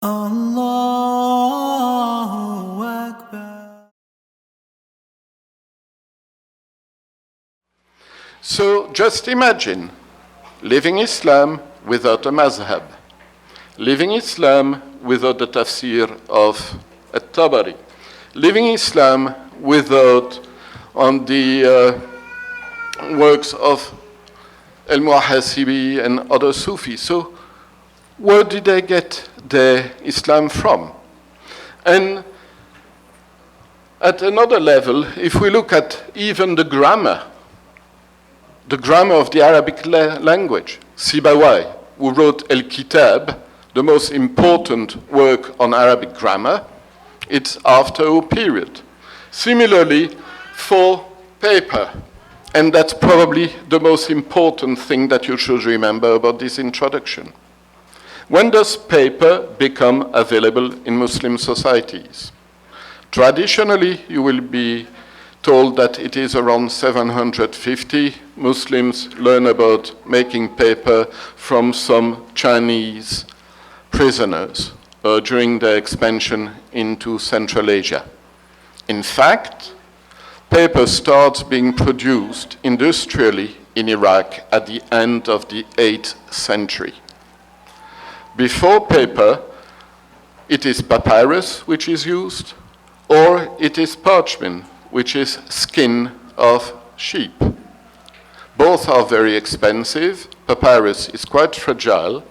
Allahu Akbar. So just imagine living Islam without a mazhab, living Islam without the tafsir of at-Tabari, living Islam without on the works of al-Muhasibi and other Sufis. So where did they get their Islam from? And at another level, if we look at even the grammar of the Arabic language, Sibawai, who wrote Al-Kitab, the most important work on Arabic grammar, it's after a period. Similarly, for paper, and that's probably the most important thing that you should remember about this introduction. When does paper become available in Muslim societies? Traditionally, you will be told that it is around 750. Muslims learn about making paper from some Chinese prisoners during their expansion into Central Asia. In fact, paper starts being produced industrially in Iraq at the end of the 8th century. Before paper, it is papyrus which is used, or it is parchment, which is skin of sheep. Both are very expensive. Papyrus is quite fragile.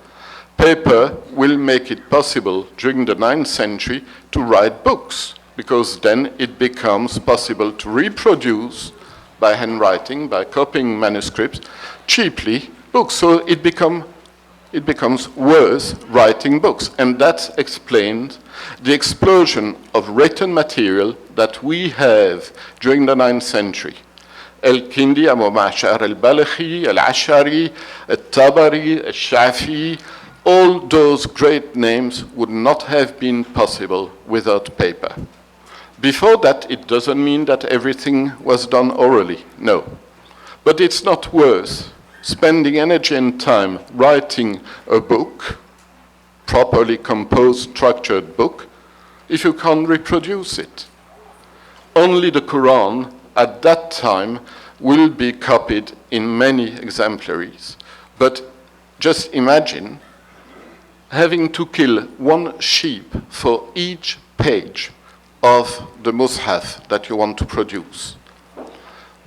Paper will make it possible during the 9th century to write books, because then it becomes possible to reproduce by handwriting, by copying manuscripts, cheaply books. So it becomes worth writing books. And that explains the explosion of written material that we have during the 9th century. Al-Kindi, Abu Ma'shar al-Balakhi, al-Ashari, al-Tabari, al-Shafi, all those great names would not have been possible without paper. Before that, it doesn't mean that everything was done orally, no. But it's not worth spending energy and time writing a book, properly composed, structured book, if you can't reproduce it. Only the Quran at that time will be copied in many exemplaries. But just imagine having to kill one sheep for each page of the Mus'haf that you want to produce,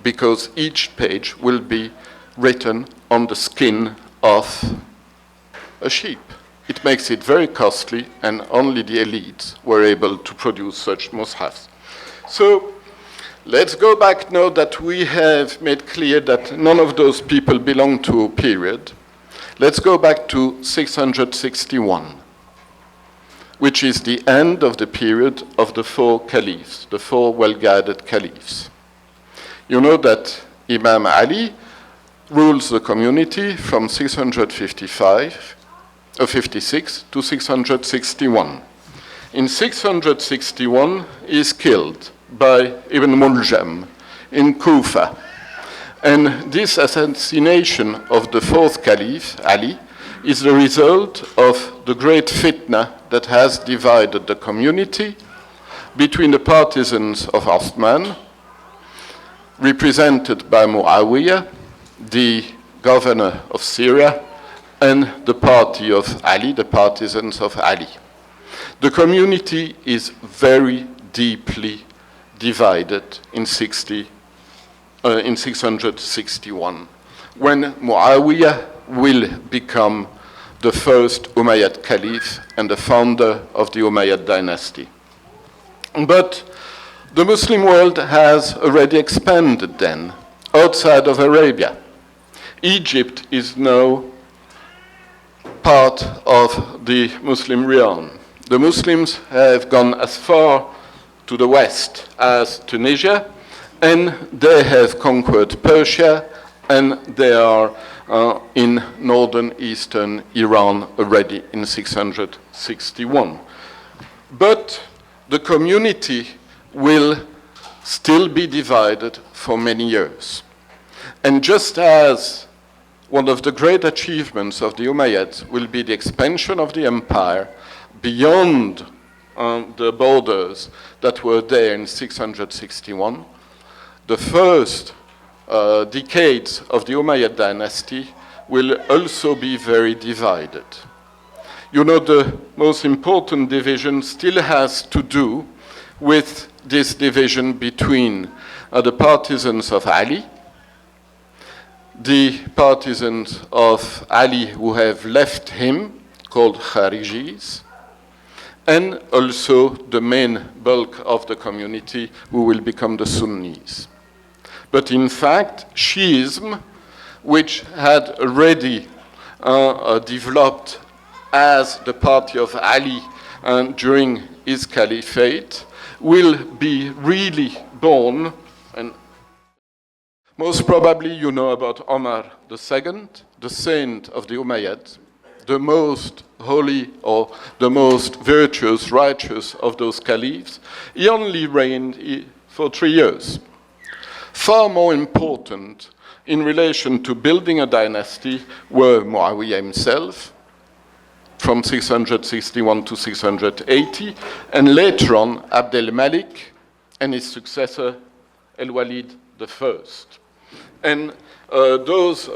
because each page will be written on the skin of a sheep. It makes it very costly, and only the elites were able to produce such mushafs. So let's go back now that we have made clear that none of those people belong to a period. Let's go back to 661, which is the end of the period of the 4 caliphs, the 4 well-guided caliphs. You know that Imam Ali rules the community from 656 to 661. In 661, he is killed by Ibn Muljam in Kufa. And this assassination of the 4th caliph, Ali, is the result of the great fitna that has divided the community between the partisans of Uthman, represented by Muawiyah, the governor of Syria, and the party of Ali, the partisans of Ali. The community is very deeply divided in 661, when Muawiyah will become the first Umayyad caliph and the founder of the Umayyad dynasty. But the Muslim world has already expanded then, outside of Arabia. Egypt is now part of the Muslim realm. The Muslims have gone as far to the west as Tunisia, and they have conquered Persia, and they are in northern eastern Iran already in 661. But the community will still be divided for many years. And just as one of the great achievements of the Umayyads will be the expansion of the empire, beyond the borders that were there in 661. The first decades of the Umayyad dynasty will also be very divided. You know, the most important division still has to do with this division between the partisans of Ali, the partisans of Ali who have left him, called Kharijis, and also the main bulk of the community who will become the Sunnis. But in fact, Shiism, which had already developed as the party of Ali during his caliphate, will be really born, and most probably you know about Omar II, the saint of the Umayyads, the most holy or the most virtuous, righteous of those caliphs. He only reigned for 3 years. Far more important in relation to building a dynasty were Muawiyah himself, from 661 to 680, and later on Abd al-Malik and his successor al-Walid I. And those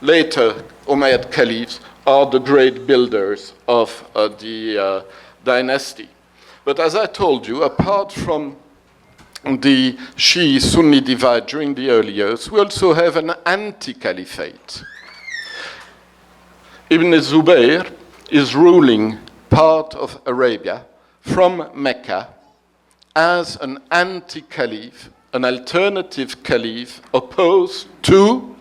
later Umayyad caliphs are the great builders of the dynasty. But as I told you, apart from the Shi'i-Sunni divide during the early years, we also have an anti-caliphate. Ibn Zubayr is ruling part of Arabia from Mecca as an anti-caliph, an alternative caliph opposed to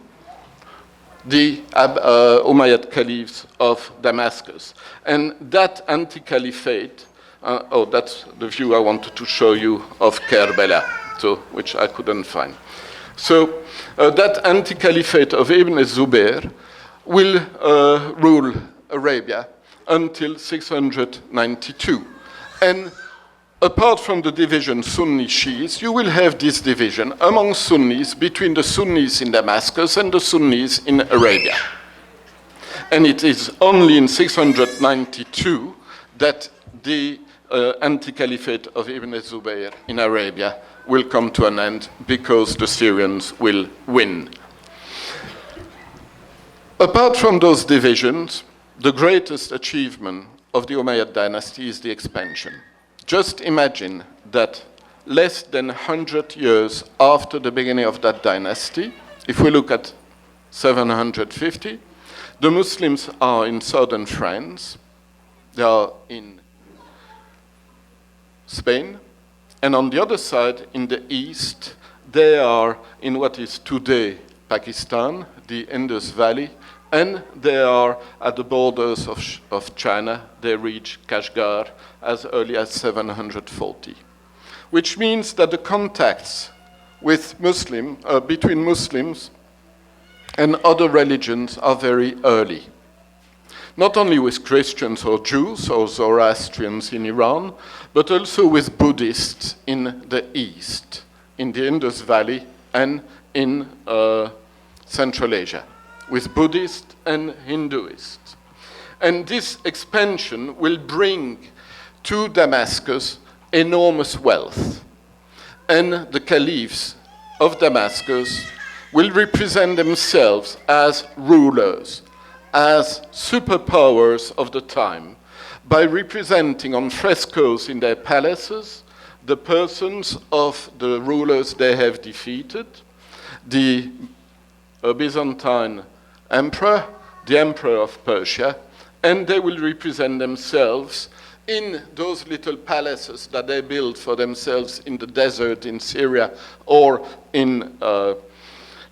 the Umayyad caliphs of Damascus. And that anti-caliphate, that's the view I wanted to show you of Karbala, which I couldn't find. So that anti-caliphate of Ibn Zubayr will rule Arabia until 692. And apart from the division Sunni Shiites, you will have this division among Sunnis between the Sunnis in Damascus and the Sunnis in Arabia. And it is only in 692 that the anti-caliphate of Ibn Zubayr in Arabia will come to an end because the Syrians will win. Apart from those divisions, the greatest achievement of the Umayyad dynasty is the expansion. Just imagine that less than 100 years after the beginning of that dynasty, if we look at 750, the Muslims are in southern France, they are in Spain, and on the other side, in the east, they are in what is today Pakistan, the Indus Valley, and they are at the borders of China. They reach Kashgar as early as 740, which means that the contacts with between Muslims and other religions are very early. Not only with Christians or Jews or Zoroastrians in Iran, but also with Buddhists in the east, in the Indus Valley and in Central Asia, with Buddhists and Hinduists. And this expansion will bring to Damascus enormous wealth. And the caliphs of Damascus will represent themselves as rulers, as superpowers of the time, by representing on frescoes in their palaces the persons of the rulers they have defeated, the Byzantine emperor, the emperor of Persia, and they will represent themselves in those little palaces that they built for themselves in the desert in Syria or in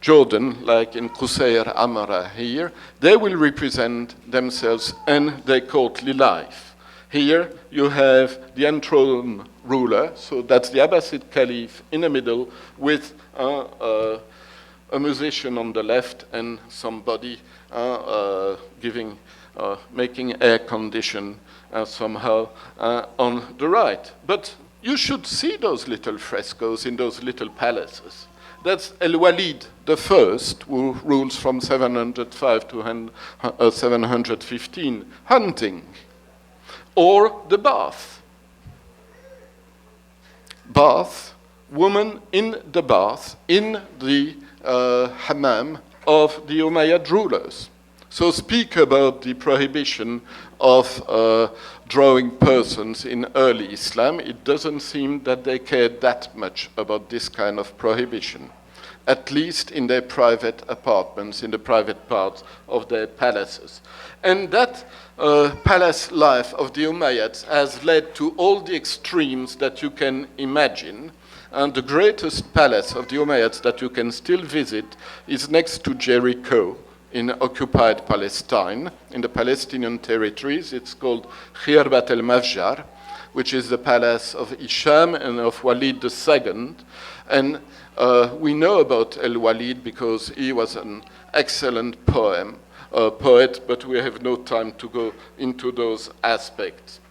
Jordan, like in Qusayr Amara here. They will represent themselves and their courtly life. Here you have the enthroned ruler, so that's the Abbasid Caliph in the middle with a musician on the left and somebody making air condition somehow on the right. But you should see those little frescoes in those little palaces. That's al-Walid I, who rules from 705 to 715, hunting. or the bath. Bath, woman in the bath, in the hammam of the Umayyad rulers. So speak about the prohibition of drawing persons in early Islam. It doesn't seem that they cared that much about this kind of prohibition, at least in their private apartments, in the private parts of their palaces. And that palace life of the Umayyads has led to all the extremes that you can imagine. And the greatest palace of the Umayyads that you can still visit is next to Jericho in occupied Palestine, in the Palestinian territories. It's called Khirbat al-Mafjar, which is the palace of Hisham and of Walid II. And we know about al-Walid because he was an excellent poet, but we have no time to go into those aspects.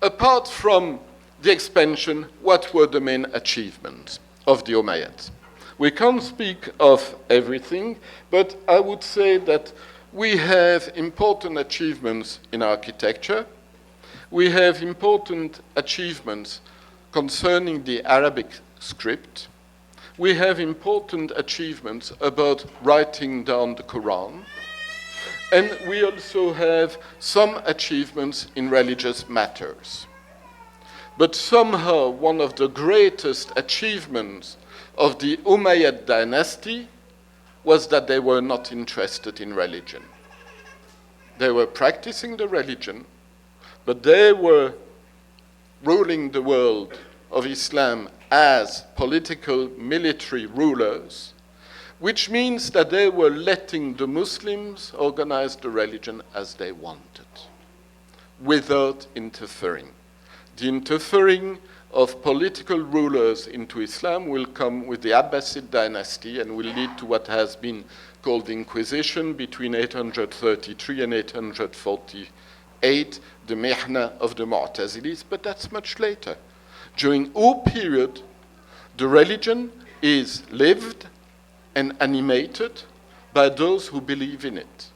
Apart from the expansion, what were the main achievements of the Umayyads? We can't speak of everything, but I would say that we have important achievements in architecture. We have important achievements concerning the Arabic script. We have important achievements about writing down the Quran. And we also have some achievements in religious matters. But somehow one of the greatest achievements of the Umayyad dynasty was that they were not interested in religion. They were practicing the religion, but they were ruling the world of Islam as political military rulers, which means that they were letting the Muslims organize the religion as they wanted, without interfering. The interfering of political rulers into Islam will come with the Abbasid dynasty and will lead to what has been called the Inquisition between 833 and 848, the Mihna of the Mu'tazilis, but that's much later. During our period, the religion is lived and animated by those who believe in it.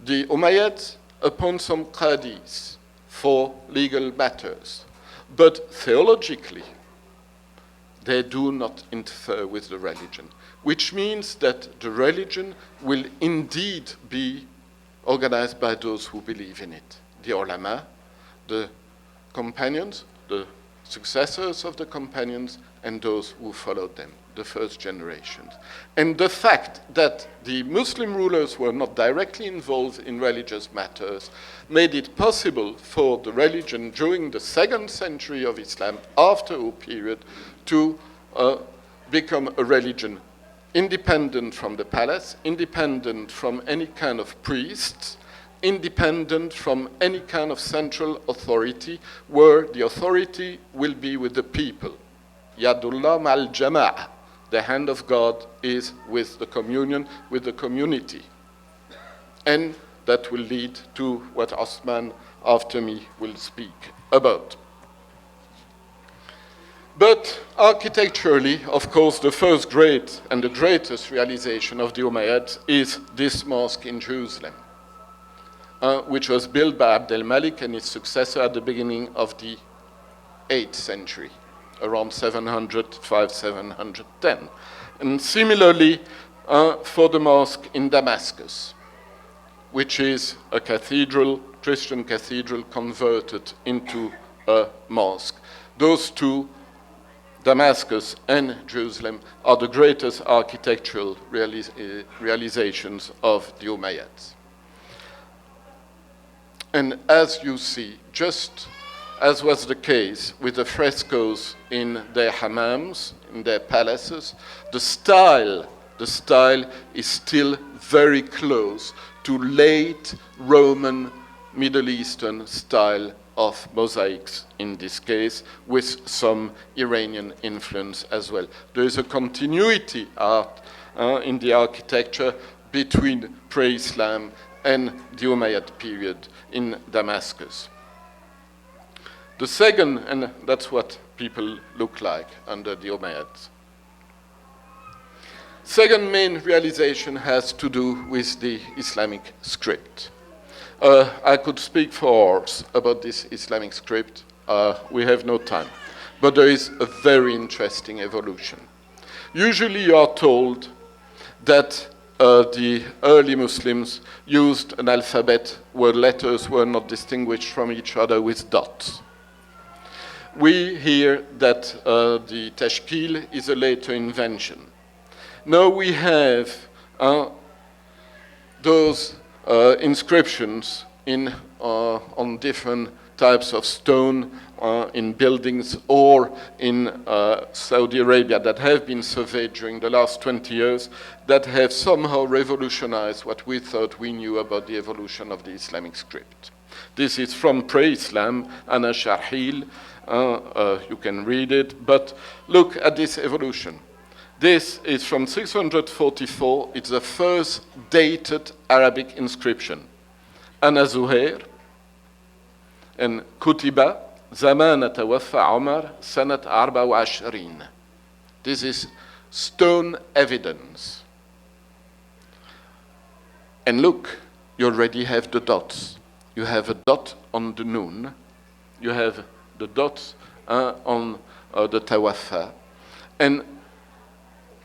The Umayyads appoint some qadis for legal matters, but theologically, they do not interfere with the religion, which means that the religion will indeed be organized by those who believe in it. The ulama, the companions, the successors of the companions, and those who followed them, the first generations. And the fact that the Muslim rulers were not directly involved in religious matters made it possible for the religion during the 2nd century of Islam, after a period, to become a religion independent from the palace, independent from any kind of priests, independent from any kind of central authority, where the authority will be with the people. Yadullah ma'al jama'ah. The hand of God is with the communion, with the community. And that will lead to what Uthman, after me, will speak about. But architecturally, of course, the first great and the greatest realization of the Umayyads is this mosque in Jerusalem, which was built by Abd al-Malik and his successor at the beginning of the 8th century, around 710. And similarly, for the mosque in Damascus, which is a cathedral, Christian cathedral converted into a mosque. Those two, Damascus and Jerusalem, are the greatest architectural realizations of the Umayyads. And as you see, just as was the case with the frescoes in their hammams, in their palaces, the style is still very close to late Roman Middle Eastern style of mosaics in this case, with some Iranian influence as well. There is a continuity in the architecture between pre-Islam and the Umayyad period in Damascus. The second, and that's what people look like under the Umayyads. Second main realization has to do with the Islamic script. I could speak for hours about this Islamic script. We have no time. But there is a very interesting evolution. Usually you are told that the early Muslims used an alphabet where letters were not distinguished from each other with dots. We hear that the tashkil is a later invention. Now we have those inscriptions on different types of stone in buildings or in Saudi Arabia that have been surveyed during the last 20 years that have somehow revolutionized what we thought we knew about the evolution of the Islamic script. This is from pre-Islam, Ana Sharhil. You can read it, but look at this evolution. This is from 644. It's the first dated Arabic inscription. Ana Zuhair and Kutiba Zamana Tawaffa Umar Sanat Arba wa Ashrin. This is stone evidence. And look, you already have the dots. You have a dot on the noon. You have the dots on the Tawaffa. And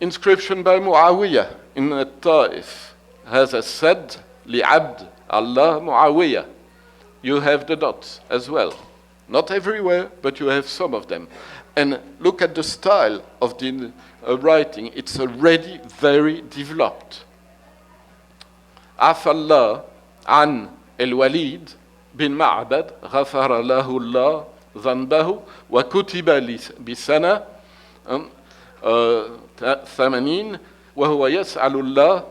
inscription by Muawiyah in Taif has a said li'abd Allah Muawiyah. You have the dots as well. Not everywhere, but you have some of them. And look at the style of the writing. It's already very developed. Afallah an el-Walid bin Ma'bad ghafara lahu Allah ذنبه وكتب بسنة 80 وهو يسأل الله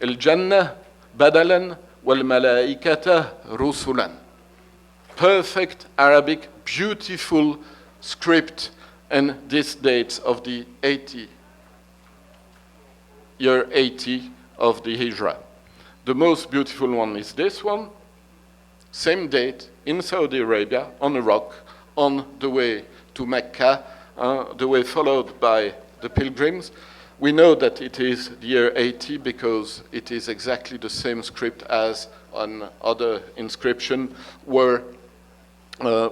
الجنة بدلا والملائكة رسلا. Perfect Arabic, beautiful script, and this dates of the year 80 of the Hijrah. The most beautiful one is this one, same date in Saudi Arabia on a rock on the way to Mecca, the way followed by the pilgrims. We know that it is the year 80 because it is exactly the same script as on other inscription where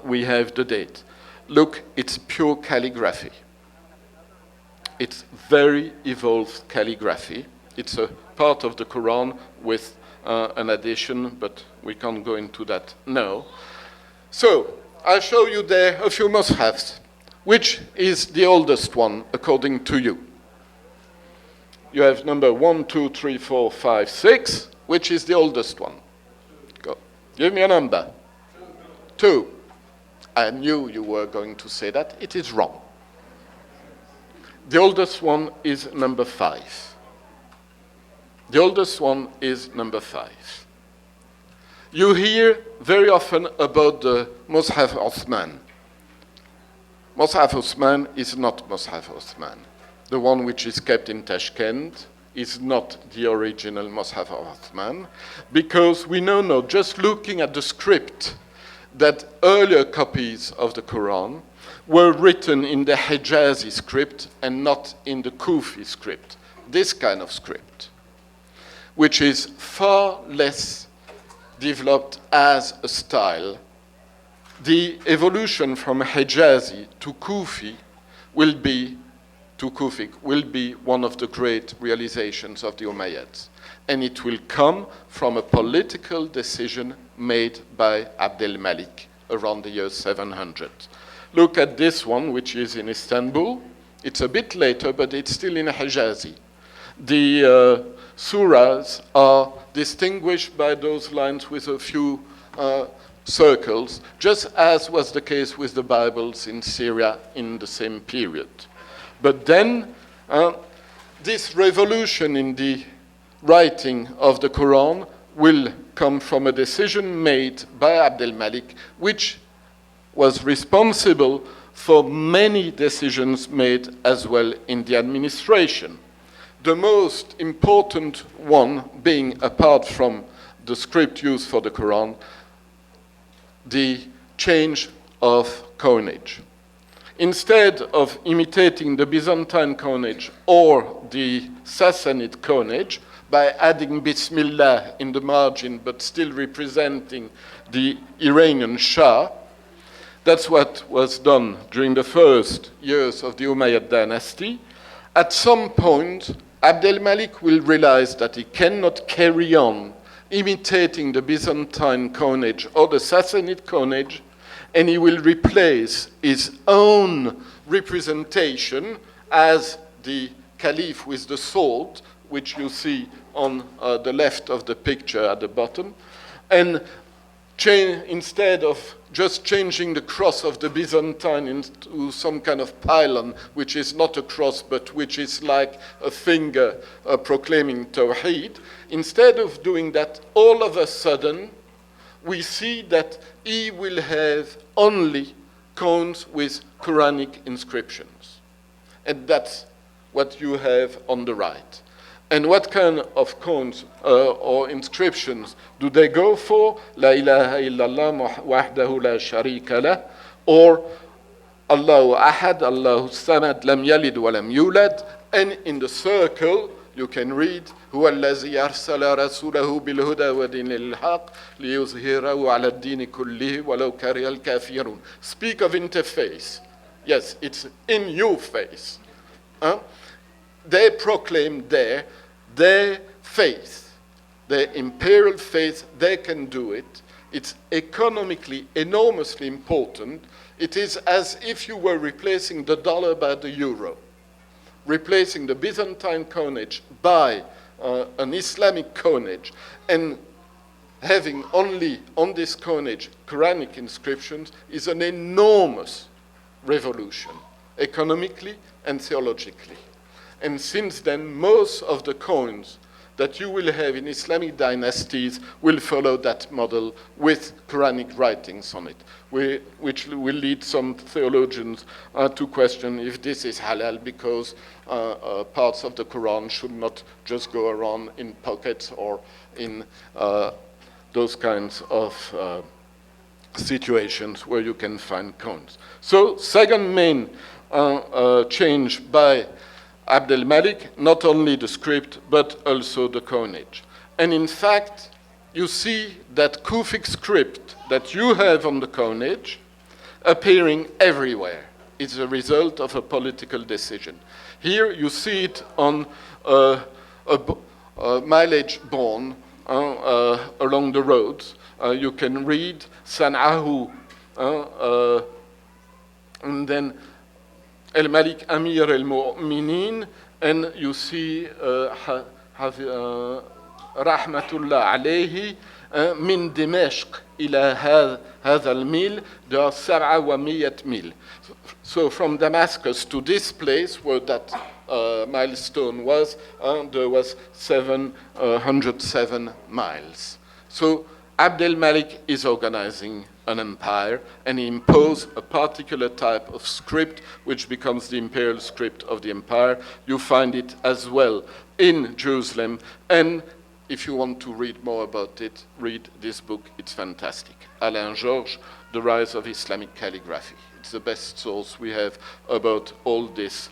we have the date. Look, it's pure calligraphy. It's very evolved calligraphy. It's a part of the Quran with an addition, but we can't go into that now. So, I'll show you there a few mushafs. Which is the oldest one, according to you? You have number 1, 2, 3, 4, 5, 6. Which is the oldest one? Go. Give me a number. 2. I knew you were going to say that. It is wrong. The oldest one is number 5. The oldest one is number 5. You hear very often about the Mus'haf Uthman. Mus'haf Uthman is not Mus'haf Uthman. The one which is kept in Tashkent is not the original Mus'haf of Uthman, because we know now, just looking at the script, that earlier copies of the Quran were written in the Hijazi script and not in the Kufi script. This kind of script, which is far less developed as a style. The evolution from Hijazi to Kufi will be one of the great realizations of the Ummayds. And it will come from a political decision made by Abd al-Malik around the year 700. Look at this one, which is in Istanbul. It's a bit later, but it's still in Hijazi. The surahs are distinguished by those lines with a few circles, just as was the case with the Bibles in Syria in the same period. But then, this revolution in the writing of the Quran will come from a decision made by Abd al-Malik, which was responsible for many decisions made as well in the administration. The most important one being, apart from the script used for the Quran, the change of coinage. Instead of imitating the Byzantine coinage or the Sassanid coinage, by adding Bismillah in the margin, but still representing the Iranian Shah. That's what was done during the first years of the Umayyad dynasty. At some point, Abd al-Malik will realize that he cannot carry on imitating the Byzantine coinage or the Sassanid coinage, and he will replace his own representation as the caliph with the sword, which you see on the left of the picture at the bottom, and instead of just changing the cross of the Byzantine into some kind of pylon, which is not a cross, but which is like a finger proclaiming Tawheed, instead of doing that, all of a sudden, we see that he will have only coins with Quranic inscriptions. And that's what you have on the right. And what kind of coins or inscriptions do they go for? La ilaha illallah wahdahu la sharika lah, or Allahu ahad, Allahu samad, lam yalid wa lam yulad. And in the circle, you can read, هو الذي أرسل رسوله بالهدى ودين الحق ليظهره على الدين كله ولو كره الكافرون. Speak of interface. Yes, it's in your face. They proclaim their faith, their imperial faith. They can do it. It's economically enormously important. It is as if you were replacing the dollar by the euro, replacing the Byzantine coinage by an Islamic coinage, and having only on this coinage Quranic inscriptions is an enormous revolution, economically and theologically. And since then, most of the coins that you will have in Islamic dynasties will follow that model with Quranic writings on it, which will lead some theologians to question if this is halal, because parts of the Quran should not just go around in pockets or in those kinds of situations where you can find coins. So, second main change by Abd al-Malik, not only the script, but also the coinage. And in fact, you see that Kufic script that you have on the coinage appearing everywhere. It's a result of a political decision. Here you see it on a mileage born along the roads. You can read San'ahu, and then Al-Malik Amir al-Mu'minin, and you see Rahmatullah alayhi min Dimashq ila hadha al-mil, there are 700 mil. So from Damascus to this place where that milestone was, there was 707 miles. So Abd al-Malik is organizing an empire, and he imposed a particular type of script, which becomes the imperial script of the empire. You find it as well in Jerusalem, and if you want to read more about it, read this book. It's fantastic. Alain Georges, The Rise of Islamic Calligraphy. It's the best source we have about all this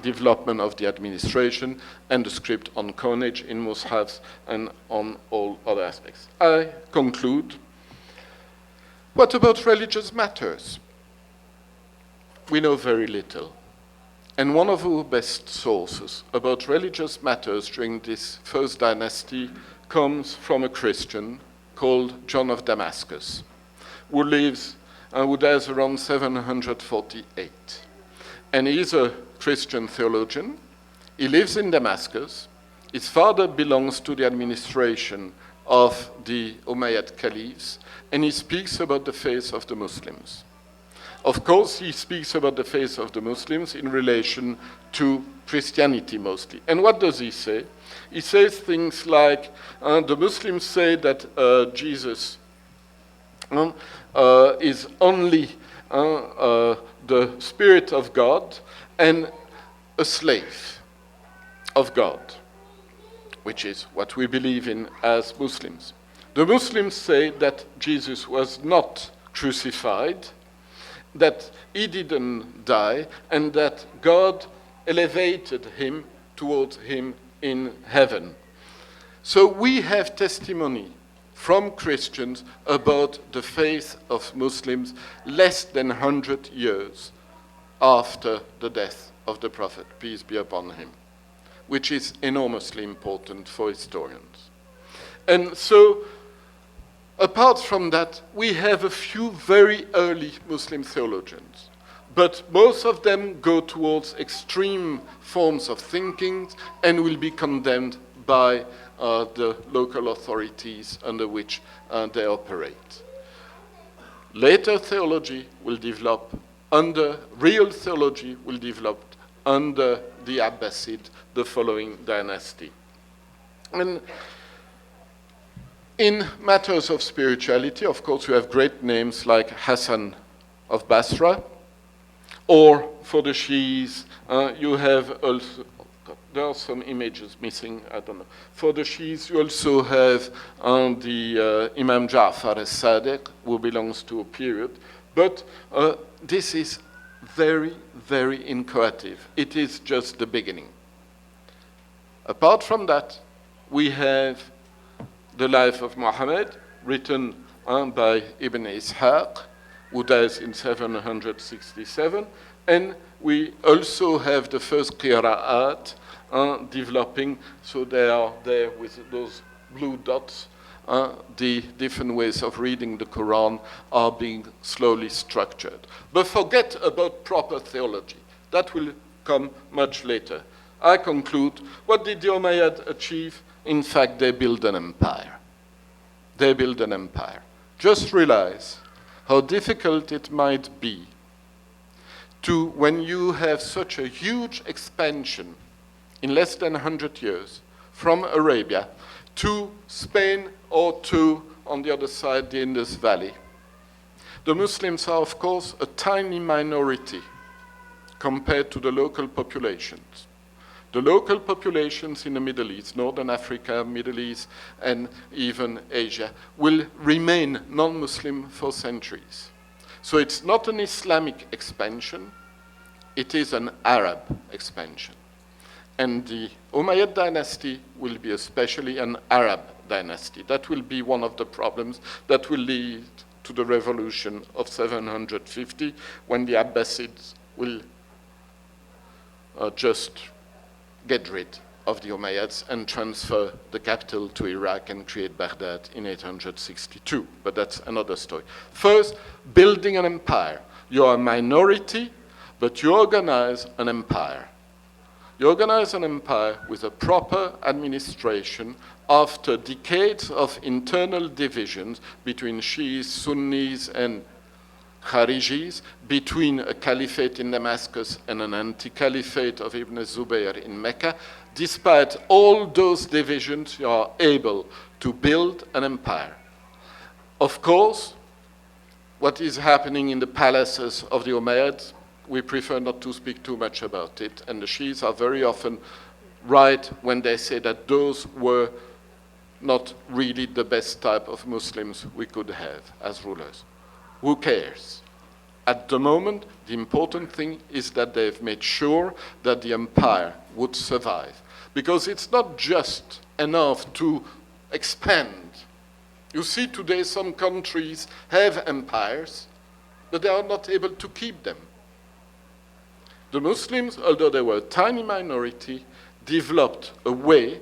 development of the administration and the script on coinage in mushafs and on all other aspects. I conclude. What about religious matters? We know very little. And one of our best sources about religious matters during this first dynasty comes from a Christian called John of Damascus, who lives and who dies around 748. And he is a Christian theologian. He lives in Damascus. His father belongs to the administration of the Umayyad caliphs, and he speaks about the faith of the Muslims. Of course, he speaks about the faith of the Muslims in relation to Christianity mostly. And what does he say? He says things like, the Muslims say that Jesus is only the Spirit of God and a slave of God, which is what we believe in as Muslims. The Muslims say that Jesus was not crucified, that he didn't die, and that God elevated him towards him in heaven. So we have testimony from Christians about the faith of Muslims less than 100 years after the death of the Prophet, peace be upon him, which is enormously important for historians. And so, apart from that, we have a few very early Muslim theologians, but most of them go towards extreme forms of thinking and will be condemned by the local authorities under which they operate. Later theology will develop real theology will develop under the Abbasid, the following dynasty. And in matters of spirituality, of course, you have great names like Hassan of Basra, or for the Shi'is, you have also, there are some images missing, I don't know. For the Shi'is, you also have the Imam Ja'far as-Sadiq, who belongs to a period. But this is very, very inchoative. It is just the beginning. Apart from that, we have the life of Muhammad, written by Ibn Ishaq, who dies in 767. And we also have the first qira'at developing, so they are there with those blue dots. The different ways of reading the Quran are being slowly structured. But forget about proper theology. That will come much later. I conclude, what did the Umayyads achieve? In fact, they built an empire. They built an empire. Just realize how difficult it might be to, when you have such a huge expansion in less than 100 years from Arabia to Spain or to, on the other side, the Indus Valley. The Muslims are, of course, a tiny minority compared to the local populations. The local populations in the Middle East, Northern Africa, Middle East, and even Asia, will remain non-Muslim for centuries. So it's not an Islamic expansion, it is an Arab expansion. And the Umayyad dynasty will be especially an Arab dynasty. That will be one of the problems that will lead to the revolution of 750, when the Abbasids will just get rid of the Umayyads and transfer the capital to Iraq and create Baghdad in 862. But that's another story. First, building an empire. You're a minority, but you organize an empire. You organize an empire with a proper administration after decades of internal divisions between Shiis, Sunnis, and Kharijis, between a caliphate in Damascus and an anti-caliphate of Ibn Zubayr in Mecca. Despite all those divisions, you are able to build an empire. Of course, what is happening in the palaces of the Umayyads, we prefer not to speak too much about it, and the Shiites are very often right when they say that those were not really the best type of Muslims we could have as rulers. Who cares? At the moment, the important thing is that they've made sure that the empire would survive. Because it's not just enough to expand. You see today some countries have empires, but they are not able to keep them. The Muslims, although they were a tiny minority, developed a way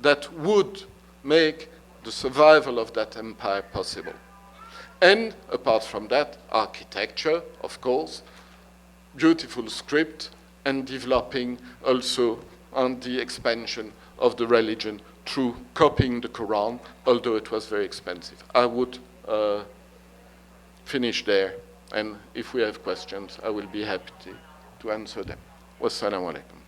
that would make the survival of that empire possible. And apart from that, architecture, of course, beautiful script, and developing also on the expansion of the religion through copying the Quran, although it was very expensive. I would finish there, and if we have questions, I will be happy to answer them. Wassalamu alaikum.